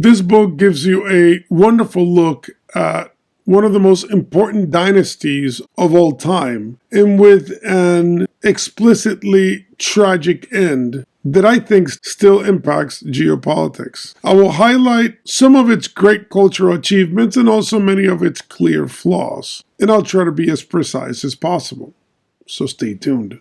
This book gives you a wonderful look at one of the most important dynasties of all time, and with an explicitly tragic end that I think still impacts geopolitics. I will highlight some of its great cultural achievements and also many of its clear flaws, and I'll try to be as precise as possible. So stay tuned.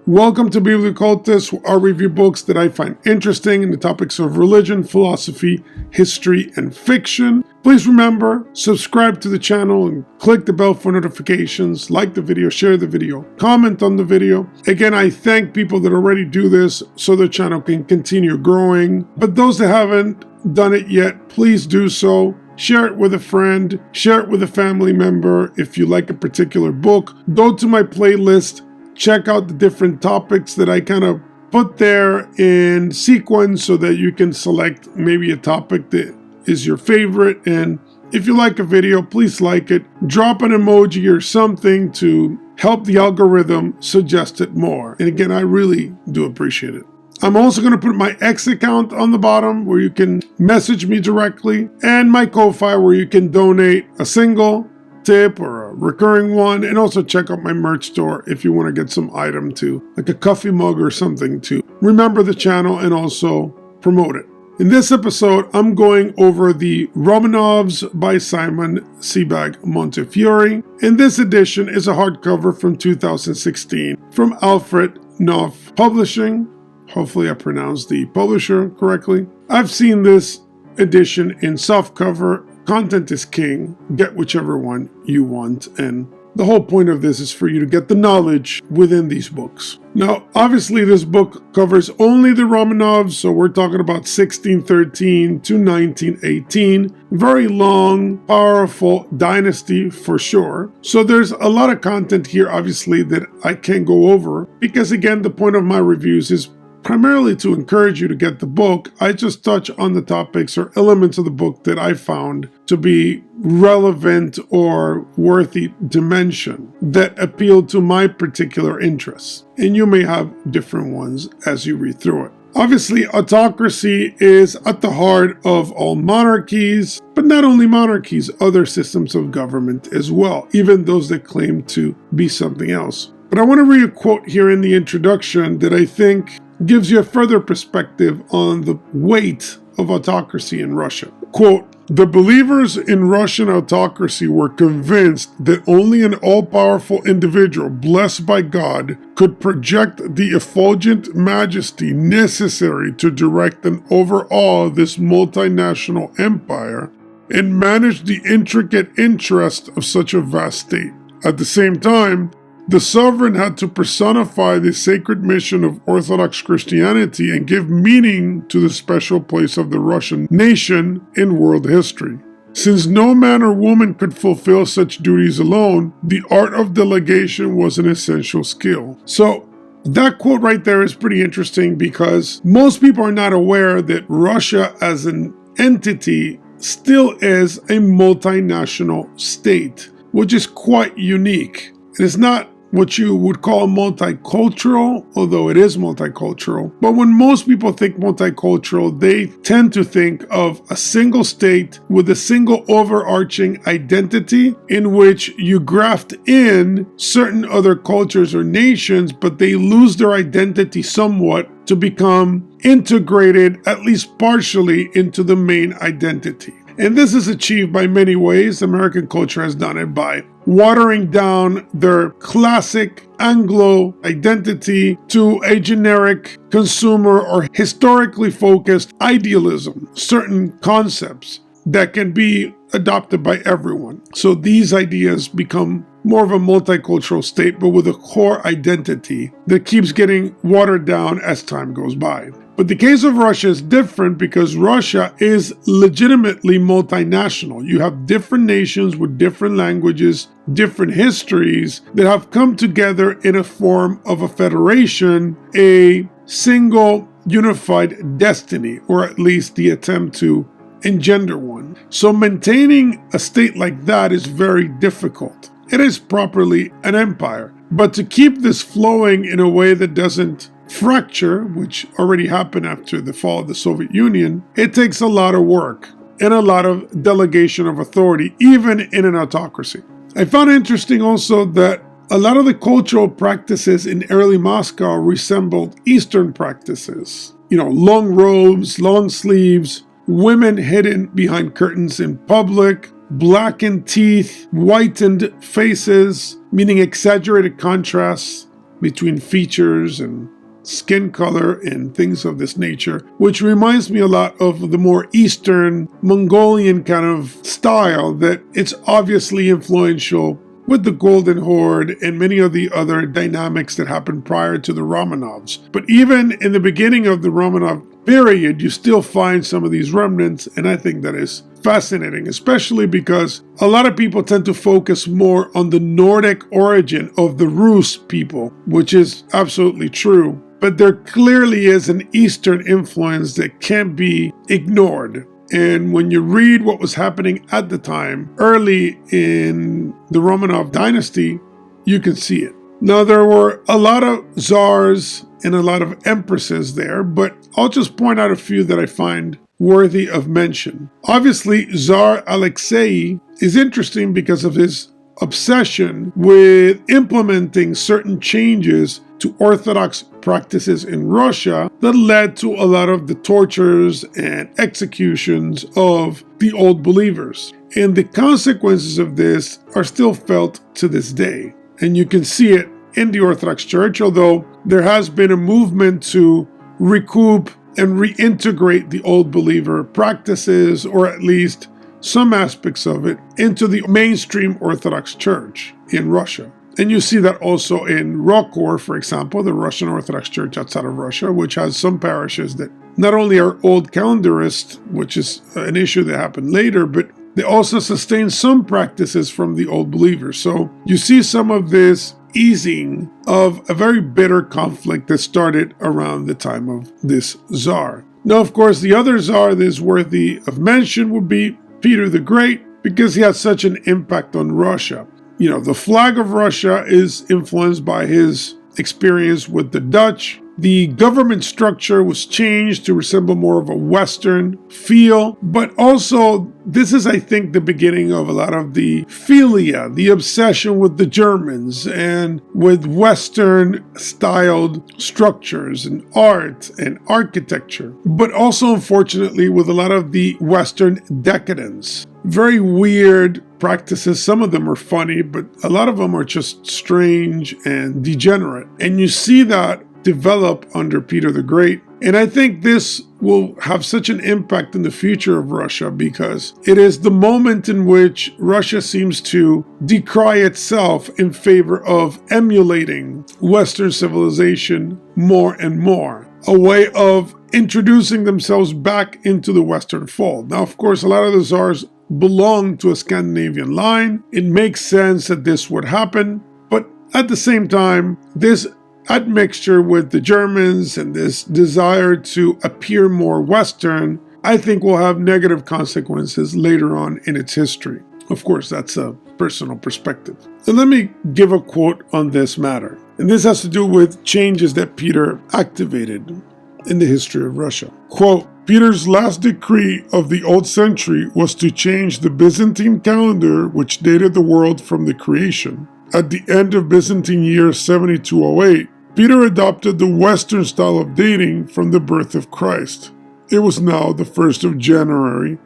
Welcome to biblioCultist, where I review books that I find interesting in the topics of religion, philosophy, history, and fiction. Please remember, subscribe to the channel and click the bell for notifications, like the video, share the video, comment on the video. Again, I thank people that already do this so the channel can continue growing. But those that haven't done it yet, please do so. Share it with a friend, share it with a family member. If you like a particular book, go to my playlist. Check out the different topics that I kind of put there in sequence so that you can select maybe a topic that is your favorite. And if you like a video, please like it. Drop an emoji or something to help the algorithm suggest it more. And again, I really do appreciate it. I'm also going to put my X account on the bottom where you can message me directly, and my Ko-Fi where you can donate a single tip or a recurring one, and also check out my merch store if you want to get some item too, like a coffee mug or something to remember the channel and also promote it. In this episode, I'm going over the Romanovs by Simon Sebag Montefiore, and this edition is a hardcover from 2016 from Alfred Knopf Publishing. Hopefully I pronounced the publisher correctly. I've seen this edition in softcover. Content is king. Get whichever one you want, and the whole point of this is for you to get the knowledge within these books. Now, obviously this book covers only the Romanovs, so we're talking about 1613 to 1918. Very long, powerful dynasty for sure. So there's a lot of content here, obviously, that I can't go over, because again, the point of my reviews is primarily to encourage you to get the book. I just touch on the topics or elements of the book that I found to be relevant or worthy to mention that appeal to my particular interests. And you may have different ones as you read through it. Obviously, autocracy is at the heart of all monarchies, but not only monarchies, other systems of government as well, even those that claim to be something else. But I want to read a quote here in the introduction that I think gives you a further perspective on the weight of autocracy in Russia. Quote, "The believers in Russian autocracy were convinced that only an all-powerful individual blessed by God could project the effulgent majesty necessary to direct and overawe this multinational empire and manage the intricate interests of such a vast state. At the same time, the sovereign had to personify the sacred mission of Orthodox Christianity and give meaning to the special place of the Russian nation in world history. Since no man or woman could fulfill such duties alone, the art of delegation was an essential skill." So that quote right there is pretty interesting, because most people are not aware that Russia as an entity still is a multinational state, which is quite unique. It is not what you would call multicultural, although it is multicultural. But when most people think multicultural, they tend to think of a single state with a single overarching identity in which you graft in certain other cultures or nations, but they lose their identity somewhat to become integrated, at least partially, into the main identity. And this is achieved by many ways. American culture has done it by watering down their classic Anglo identity to a generic consumer or historically focused idealism, certain concepts that can be adopted by everyone. So these ideas become more of a multicultural state, but with a core identity that keeps getting watered down as time goes by. But the case of Russia is different because Russia is legitimately multinational. You have different nations with different languages, different histories that have come together in a form of a federation, a single unified destiny, or at least the attempt to engender one. So maintaining a state like that is very difficult. It is properly an empire. But to keep this flowing in a way that doesn't fracture, which already happened after the fall of the Soviet Union, it takes a lot of work and a lot of delegation of authority, even in an autocracy. I found interesting also that a lot of the cultural practices in early Moscow resembled Eastern practices. Long robes, long sleeves, women hidden behind curtains in public, blackened teeth, whitened faces, meaning exaggerated contrasts between features and skin color and things of this nature, which reminds me a lot of the more Eastern Mongolian kind of style that it's obviously influential with the Golden Horde and many of the other dynamics that happened prior to the Romanovs. But even in the beginning of the Romanov period, you still find some of these remnants, and I think that is fascinating, especially because a lot of people tend to focus more on the Nordic origin of the Rus people, which is absolutely true. But there clearly is an Eastern influence that can't be ignored. And when you read what was happening at the time, early in the Romanov dynasty, you can see it. Now, there were a lot of Tsars and a lot of empresses there, but I'll just point out a few that I find worthy of mention. Obviously, Tsar Alexei is interesting because of his obsession with implementing certain changes to Orthodox practices in Russia that led to a lot of the tortures and executions of the old believers. And the consequences of this are still felt to this day. And you can see it in the Orthodox Church, although there has been a movement to recoup and reintegrate the old believer practices, or at least some aspects of it, into the mainstream Orthodox Church in Russia. And you see that also in Rokor, for example, the Russian Orthodox Church outside of Russia, which has some parishes that not only are old calendarist, which is an issue that happened later, but they also sustain some practices from the old believers. So you see some of this easing of a very bitter conflict that started around the time of this Tsar. Now, of course, the other Tsar that is worthy of mention would be Peter the Great, because he had such an impact on Russia. The flag of Russia is influenced by his experience with the Dutch. The government structure was changed to resemble more of a Western feel, but also this is, I think, the beginning of a lot of the philia, the obsession with the Germans and with Western-styled structures and art and architecture, but also, unfortunately, with a lot of the Western decadence. Very weird practices. Some of them are funny, but a lot of them are just strange and degenerate. And you see that develop under Peter the Great. And I think this will have such an impact in the future of Russia because it is the moment in which Russia seems to decry itself in favor of emulating Western civilization more and more. A way of introducing themselves back into the Western fold. Now, of course, a lot of the Tsars belong to a Scandinavian line. It makes sense that this would happen. But at the same time, this admixture with the Germans and this desire to appear more Western, I think will have negative consequences later on in its history. Of course, that's a personal perspective. So let me give a quote on this matter. And this has to do with changes that Peter activated in the history of Russia. Quote, Peter's last decree of the old century was to change the Byzantine calendar, which dated the world from the creation. At the end of Byzantine year 7208, Peter adopted the Western style of dating from the birth of Christ. It was now the 1st of January,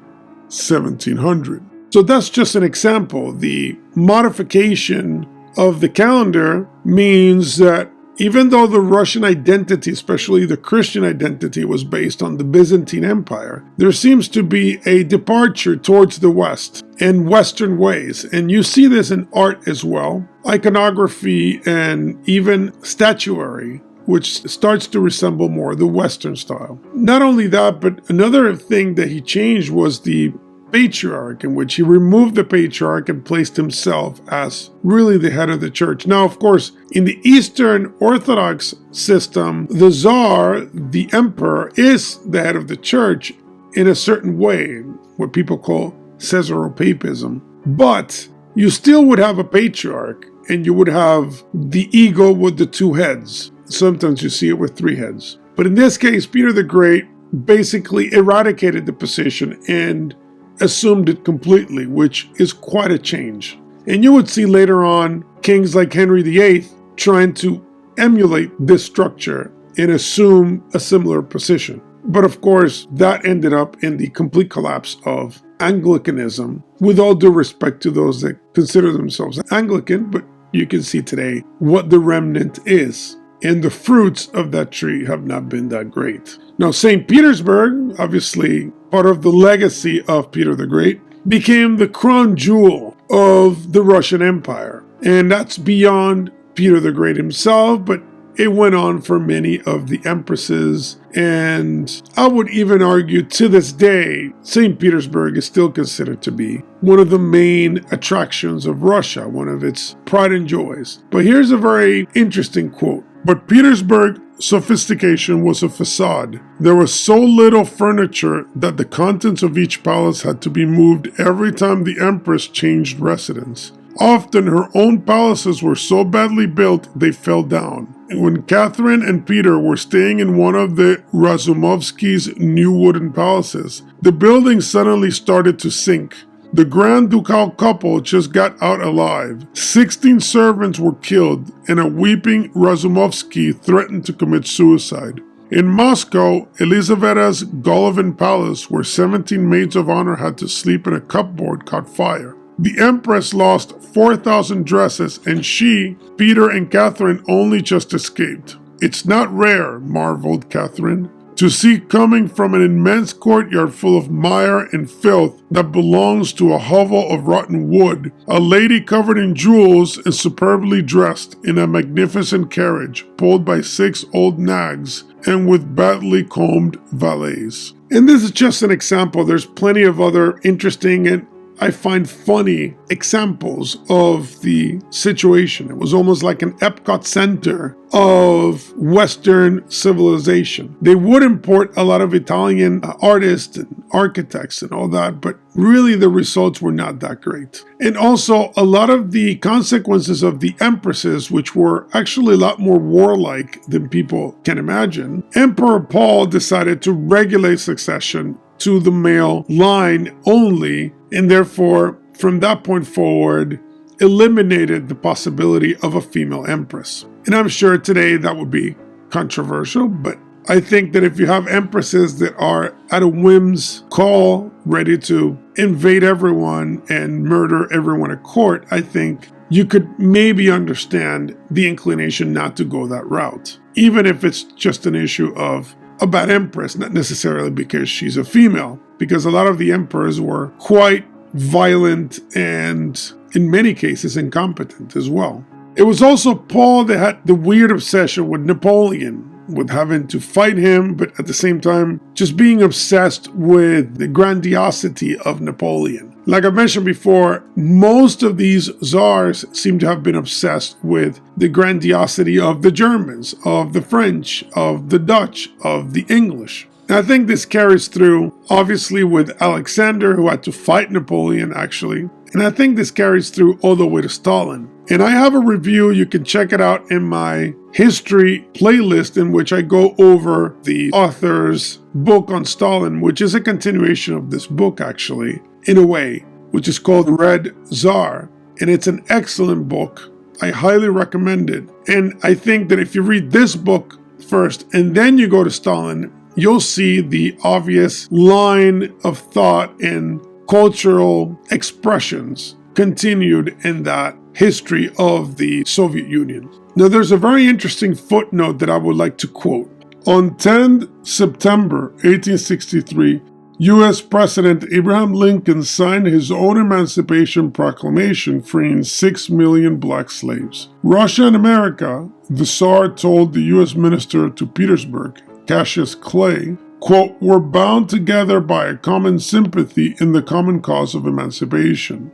1700. So that's just an example. The modification of the calendar means that even though the Russian identity, especially the Christian identity, was based on the Byzantine Empire, there seems to be a departure towards the West and Western ways. And you see this in art as well, iconography and even statuary, which starts to resemble more the Western style. Not only that, but another thing that he changed was the patriarch, in which he removed the patriarch and placed himself as really the head of the church. Now, of course, in the Eastern Orthodox system, the Tsar, the emperor, is the head of the church in a certain way. what people call Caesaropapism. But you still would have a patriarch, and you would have the eagle with the two heads. Sometimes you see it with three heads. But in this case, Peter the Great basically eradicated the position and assumed it completely, which is quite a change. And you would see later on kings like Henry VIII trying to emulate this structure and assume a similar position. But of course, that ended up in the complete collapse of Anglicanism, with all due respect to those that consider themselves Anglican, but you can see today what the remnant is. And the fruits of that tree have not been that great. Now, St. Petersburg, obviously part of the legacy of Peter the Great, became the crown jewel of the Russian Empire. And that's beyond Peter the Great himself, but it went on for many of the empresses, and I would even argue to this day, St. Petersburg is still considered to be one of the main attractions of Russia, one of its pride and joys. But here's a very interesting quote. But Petersburg sophistication was a facade. There was so little furniture that the contents of each palace had to be moved every time the empress changed residence. Often her own palaces were so badly built they fell down. And when Catherine and Peter were staying in one of the Razumovsky's new wooden palaces, the building suddenly started to sink. The Grand Ducal couple just got out alive. 16 servants were killed, and a weeping Razumovsky threatened to commit suicide. In Moscow, Elizaveta's Golovin Palace, where 17 maids of honor had to sleep in a cupboard, caught fire. The Empress lost 4,000 dresses, and she, Peter, and Catherine only just escaped. It's not rare, marveled Catherine, to see coming from an immense courtyard full of mire and filth that belongs to a hovel of rotten wood, a lady covered in jewels and superbly dressed in a magnificent carriage, pulled by 6 old nags and with badly combed valets. And this is just an example. There's plenty of other interesting and I find funny examples of the situation. It was almost like an Epcot center of Western civilization. They would import a lot of Italian artists and architects and all that, but really the results were not that great. And also a lot of the consequences of the empresses, which were actually a lot more warlike than people can imagine. Emperor Paul decided to regulate succession to the male line only, and therefore, from that point forward, eliminated the possibility of a female empress. And I'm sure today that would be controversial, but I think that if you have empresses that are at a whim's call, ready to invade everyone and murder everyone at court, I think you could maybe understand the inclination not to go that route, even if it's just an issue of a bad empress, not necessarily because she's a female, because a lot of the emperors were quite violent and in many cases incompetent as well. It was also Paul that had the weird obsession with Napoleon, with having to fight him, but at the same time just being obsessed with the grandiosity of Napoleon. Like I mentioned before, most of these czars seem to have been obsessed with the grandiosity of the Germans, of the French, of the Dutch, of the English. And I think this carries through, obviously, with Alexander, who had to fight Napoleon, actually. And I think this carries through all the way to Stalin. And I have a review, you can check it out in my history playlist, in which I go over the author's book on Stalin, which is a continuation of this book, actually, in a way, which is called Red Tsar. And it's an excellent book. I highly recommend it. And I think that if you read this book first and then you go to Stalin, you'll see the obvious line of thought and cultural expressions continued in that history of the Soviet Union. Now, there's a very interesting footnote that I would like to quote. On 10 September 1863, U.S. President Abraham Lincoln signed his own Emancipation Proclamation freeing 6 million black slaves. Russia and America, the Tsar told the U.S. Minister to Petersburg, Cassius Clay, quote, were bound together by a common sympathy in the common cause of emancipation,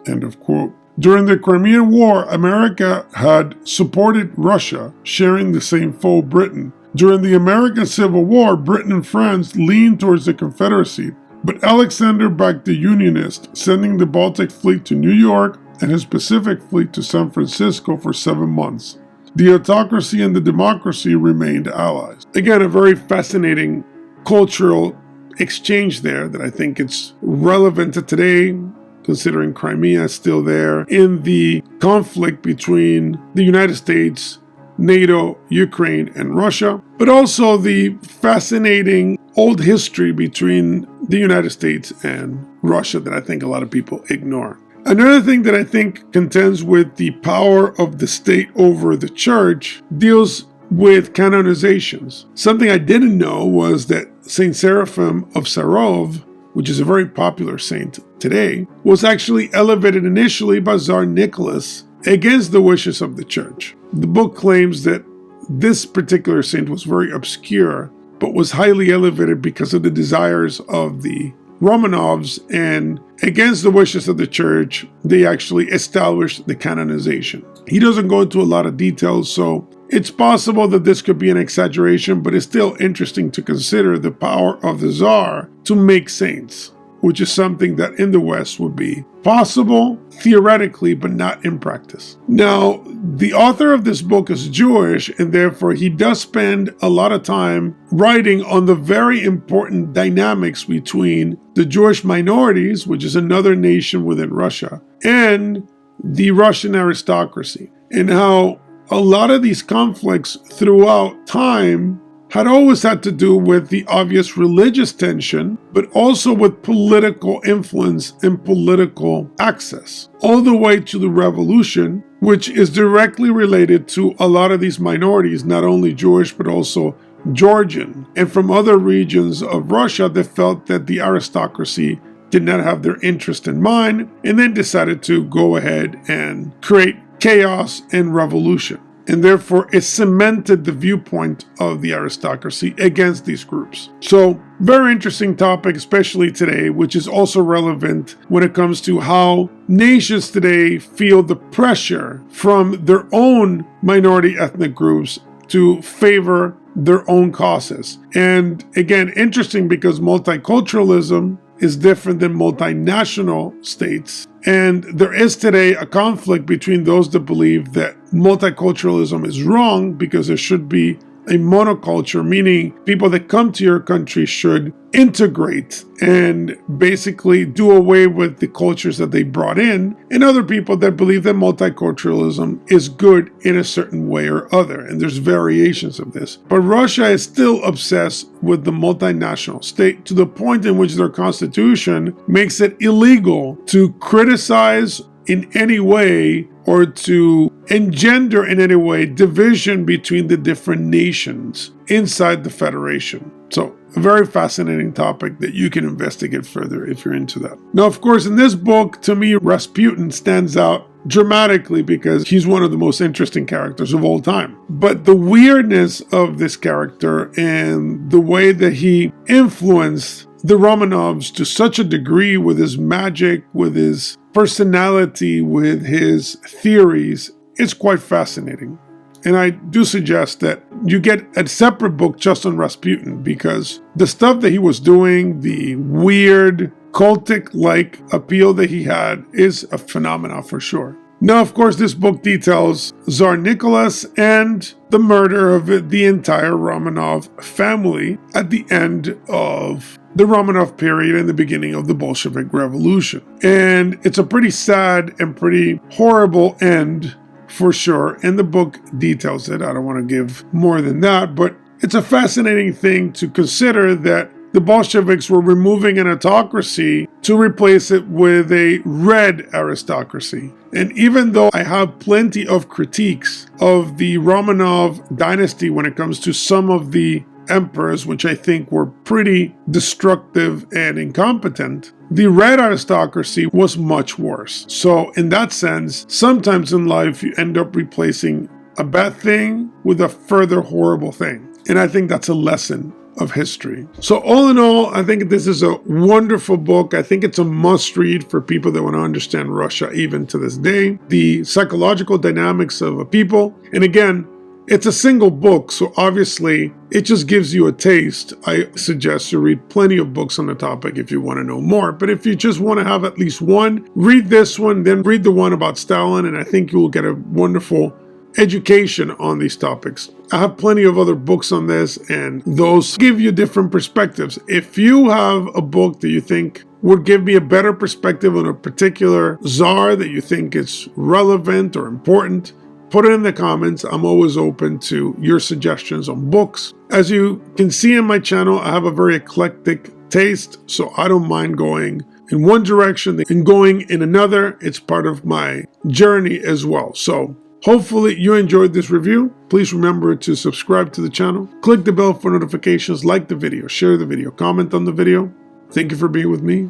end of quote. During the Crimean War, America had supported Russia, sharing the same foe, Britain. During the American Civil War, Britain and France leaned towards the Confederacy, But Alexander backed the Unionists, sending the Baltic Fleet to New York and his Pacific Fleet to San Francisco for 7 months. The Autocracy and the Democracy remained allies. Again, a very fascinating cultural exchange there that I think it's relevant to today, considering Crimea is still there, in the conflict between the United States, NATO, Ukraine, and Russia, but also the fascinating old history between the United States and Russia that I think a lot of people ignore. Another thing that I think contends with the power of the state over the church deals with canonizations. Something I didn't know was that Saint Seraphim of Sarov, which is a very popular saint today, was actually elevated initially by Tsar Nicholas against the wishes of the church. The book claims that this particular saint was very obscure, but was highly elevated because of the desires of the Romanovs, and against the wishes of the church, they actually established the canonization. He doesn't go into a lot of details, so it's possible that this could be an exaggeration, but it's still interesting to consider the power of the Tsar to make saints, which is something that in the West would be possible theoretically, but not in practice. Now, the author of this book is Jewish, and therefore he does spend a lot of time writing on the very important dynamics between the Jewish minorities, which is another nation within Russia, and the Russian aristocracy, and how a lot of these conflicts throughout time had always had to do with the obvious religious tension, but also with political influence and political access, all the way to the revolution, which is directly related to a lot of these minorities, not only Jewish, but also Georgian, and from other regions of Russia that felt that the aristocracy did not have their interest in mind, and then decided to go ahead and create chaos and revolution. And therefore, it cemented the viewpoint of the aristocracy against these groups. So, very interesting topic, especially today, which is also relevant when it comes to how nations today feel the pressure from their own minority ethnic groups to favor their own causes. And again, interesting because multiculturalism is different than multinational states. And there is today a conflict between those that believe that multiculturalism is wrong because there should be a monoculture, meaning people that come to your country should integrate and basically do away with the cultures that they brought in, and other people that believe that multiculturalism is good in a certain way or other, and there's variations of this. But Russia is still obsessed with the multinational state to the point in which their constitution makes it illegal to criticize in any way or to engender in any way division between the different nations inside the federation. So, a very fascinating topic that you can investigate further if you're into that. Now, of course, in this book, to me, Rasputin stands out dramatically because he's one of the most interesting characters of all time. But the weirdness of this character and the way that he influenced the Romanovs to such a degree with his magic, with his personality, with his theories, is quite fascinating. And I do suggest that you get a separate book just on Rasputin, because the stuff that he was doing, the weird cultic-like appeal that he had, is a phenomenon for sure. Now, of course, this book details Tsar Nicholas and the murder of the entire Romanov family at the end of the Romanov period and the beginning of the Bolshevik Revolution. And it's a pretty sad and pretty horrible end for sure, and the book details it. I don't want to give more than that, but it's a fascinating thing to consider that the Bolsheviks were removing an autocracy to replace it with a red aristocracy. And even though I have plenty of critiques of the Romanov dynasty when it comes to some of the emperors, which I think were pretty destructive and incompetent, the red aristocracy was much worse. So in that sense, sometimes in life you end up replacing a bad thing with a further horrible thing. And I think that's a lesson of history. So all in all, I think this is a wonderful book. I think it's a must read for people that want to understand Russia even to this day, the psychological dynamics of a people. And again, It's a single book, so obviously it just gives you a taste. I suggest you read plenty of books on the topic if you want to know more. But if you just want to have at least one, read this one, then read the one about Stalin, and I think you will get a wonderful education on these topics. I have plenty of other books on this, and those give you different perspectives. If you have a book that you think would give me a better perspective on a particular czar that you think is relevant or important, put it in the comments. I'm always open to your suggestions on books. As you can see in my channel, I have a very eclectic taste, so I don't mind going in one direction and going in another. It's part of my journey as well. So hopefully you enjoyed this review. Please remember to subscribe to the channel, click the bell for notifications, like the video, share the video, comment on the video. Thank you for being with me.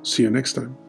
See you next time.